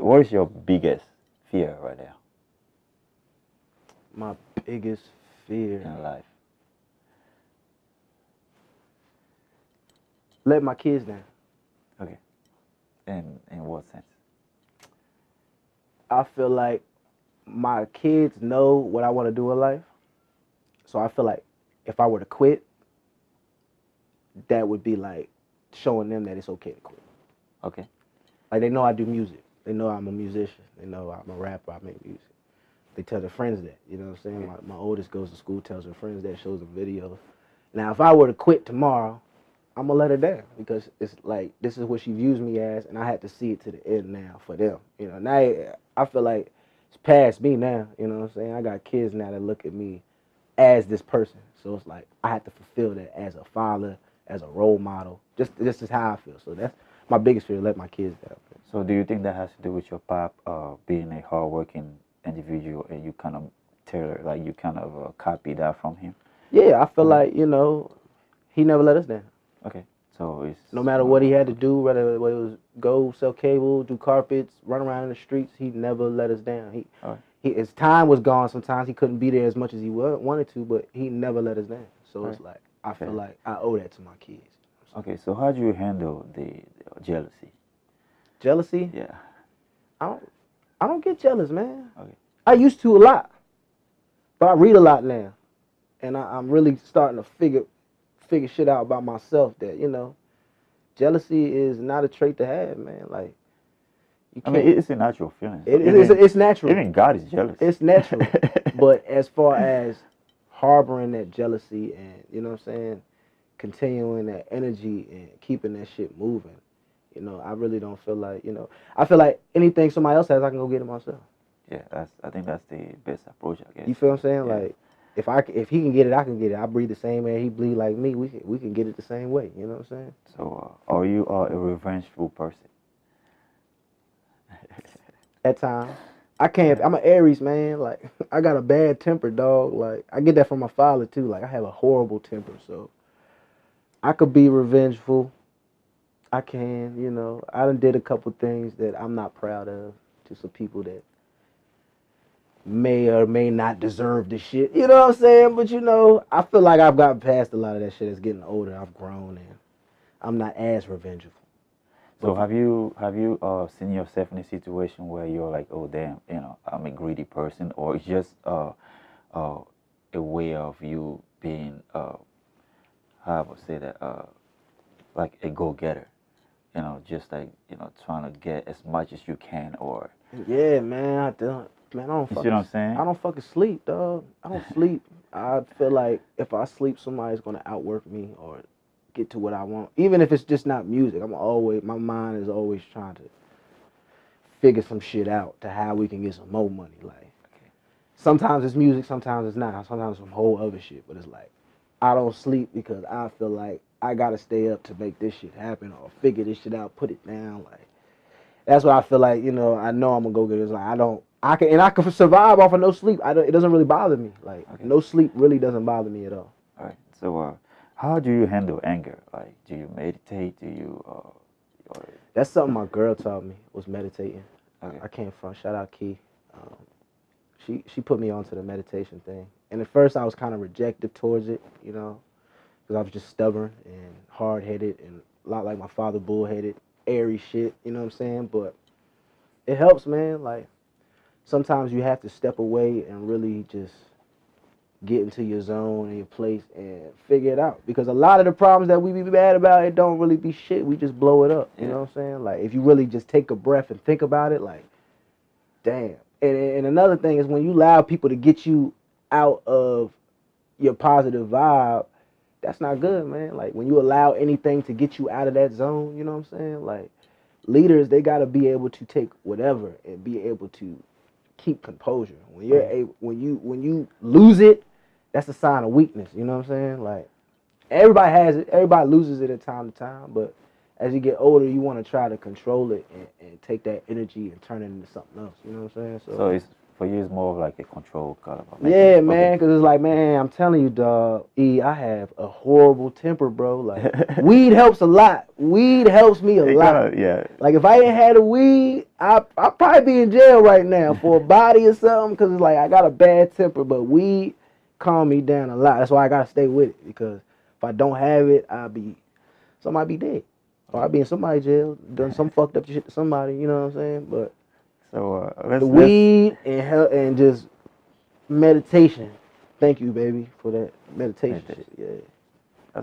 what is your biggest fear right now My biggest fear. in life? Let my kids down. Okay. In what sense? I feel like my kids know what I want to do in life. So I feel like if I were to quit, that would be like showing them that it's okay to quit. Okay. Like they know I do music. They know I'm a musician. They know I'm a rapper. I make music. They tell their friends that. You know what I'm saying? My oldest goes to school, tells her friends that, shows them videos. Now, if I were to quit tomorrow, I'm gonna let her down because it's like this is what she views me as, and I had to see it to the end now for them. You know, now I feel like it's past me now. You know what I'm saying? I got kids now that look at me as this person, so it's like I have to fulfill that as a father, as a role model. Just this is how I feel. So that's my biggest fear: let my kids down. So do you think that has to do with your pop being a hardworking individual and you kind of you kind of copy that from him? Yeah, I feel Okay. like he never let us down. Okay. So it's No matter what he had to do, whether it was go sell cable, do carpets, run around in the streets, he never let us down. Alright. His time was gone. Sometimes he couldn't be there as much as he wanted to, but he never let us down. So it's like I feel like I owe that to my kids. Okay. So how do you handle the jealousy? Jealousy? Yeah. I don't get jealous, man. Okay. I used to a lot, but I read a lot now, and I'm really starting to figure shit out about myself. That jealousy is not a trait to have, man. Like you I can't. mean, it's a natural feeling. So It's natural. Even God is jealous. It's natural. But as far as harboring that jealousy and, you know what I'm saying, continuing that energy and keeping that shit moving, I really don't feel like, I feel like anything somebody else has, I can go get it myself. Yeah, I think that's the best approach, I guess. You feel what I'm saying? Yeah. Like, if he can get it, I can get it. I breathe the same air he bleed like me. We can get it the same way. You know what I'm saying? So, are you a revengeful person? At times. I can't. I'm an Aries, man. Like, I got a bad temper, dog. Like, I get that from my father, too. Like, I have a horrible temper, so I could be revengeful. I can, I done did a couple things that I'm not proud of to some people that may or may not deserve the shit. You know what I'm saying? But, I feel like I've gotten past a lot of that shit as getting older. I've grown, and I'm not as revengeful. So have you seen yourself in a situation where you're like, oh damn, I'm a greedy person, or it's just a way of you being how I would say that like a go-getter, just like trying to get as much as you can, or Yeah, man, I don't. Man, I don't you see what I'm saying? I don't fucking sleep, dog. I don't sleep. I feel like if I sleep, somebody's gonna outwork me or get to what I want. Even if it's just not music, my mind is always trying to figure some shit out to how we can get some more money. Like sometimes it's music, sometimes it's not. Sometimes it's some whole other shit. But it's like I don't sleep because I feel like I gotta stay up to make this shit happen or figure this shit out, put it down. Like that's what I feel like. I know I'm gonna go get it. It's like I can survive off of no sleep. It doesn't really bother me. Like no sleep really doesn't bother me at all. All right. So how do you handle anger? Like, do you meditate? Do you or That's something my girl taught me was meditating. Okay. I came from shout out Key. She put me onto the meditation thing, and at first I was kind of rejective towards it, because I was just stubborn and hard headed and a lot like my father, bullheaded, airy shit. You know what I'm saying? But it helps, man. Like sometimes you have to step away and really just get into your zone and your place and figure it out. Because a lot of the problems that we be mad about, it don't really be shit. We just blow it up. You know what I'm saying? Like if you really just take a breath and think about it, like, damn. And another thing is when you allow people to get you out of your positive vibe, that's not good, man. Like when you allow anything to get you out of that zone, you know what I'm saying? Like leaders, they gotta be able to take whatever and be able to keep composure. When you're when you lose it, that's a sign of weakness. You know what I'm saying? Like everybody has it, everybody loses it at time to time, but as you get older, you want to try to control it and take that energy and turn it into something else. You know what I'm saying? So for you, it's more of like a control kind of. Yeah, Okay. man, because it's like, man, I'm telling you, dog, I have a horrible temper, bro. Like, weed helps a lot. Weed helps me a It lot. kinda, yeah. Like, if I ain't had a weed, I'd probably be in jail right now for a body or something, because it's like, I got a bad temper, but weed calm me down a lot. That's why I got to stay with it, because if I don't have it, somebody be dead. Or I'd be in somebody's jail, done some fucked up shit to somebody, you know what I'm saying? But So the let's weed and just meditation. Thank you, baby, for that meditation shit. Yeah.